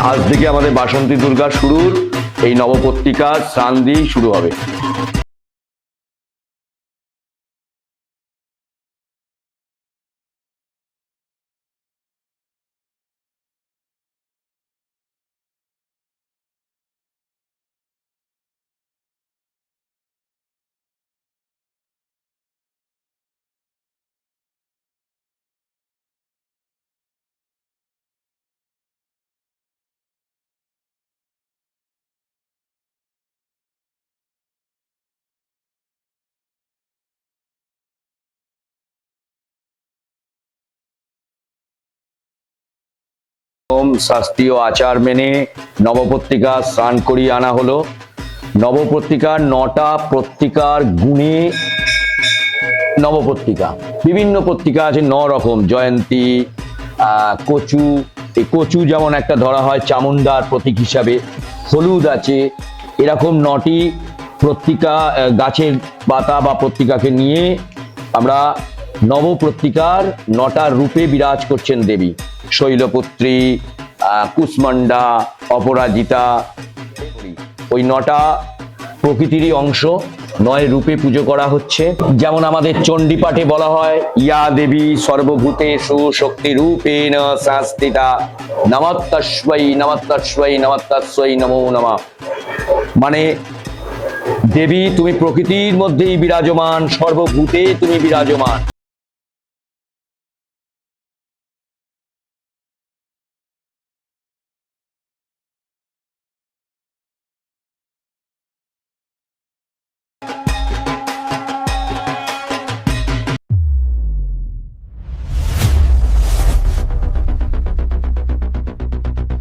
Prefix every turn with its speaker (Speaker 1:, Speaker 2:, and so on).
Speaker 1: আজ থেকে আমাদের বাসন্তী দুর্গা শুরুর এই নবপত্রিকার স্নান দিয়েই শুরু হবে। শাস্ত্রীয় আচার মেনে নবপত্রিকা স্নান করিয়ে আনা হলো। নবপত্রিকার 9টা পত্রিকার গুণে নবপত্রিকা, বিভিন্ন পত্রিকা আছে 9 রকম। জয়ন্তী, কচু, এই কচু যেমন একটা ধরা হয় চামুন্ডার প্রতীক হিসাবে, হলুদ আছে, এরকম 9টি পত্রিকা, গাছের পাতা বা পত্রিকাকে নিয়ে আমরা নবপত্রিকার 9টা রূপে বিরাজ করছেন দেবী। শৈলপুত্রী, কুষ্মান্ডা, অপরাজিতা, ওই 9টা প্রকৃতিরই অংশ, 9 রূপে পুজো করা হচ্ছে। যেমন আমাদের চণ্ডীপাঠে বলা হয়, ইয়া দেবী সর্বভূতেষু শক্তি রূপেণ সংস্থিতা নমস্তস্मै নমস্তস্मै নমস্তস্मै নমো নমঃ। মানে দেবী তুমি প্রকৃতির মধ্যেই বিরাজমান, সর্বভূতে তুমি বিরাজমান।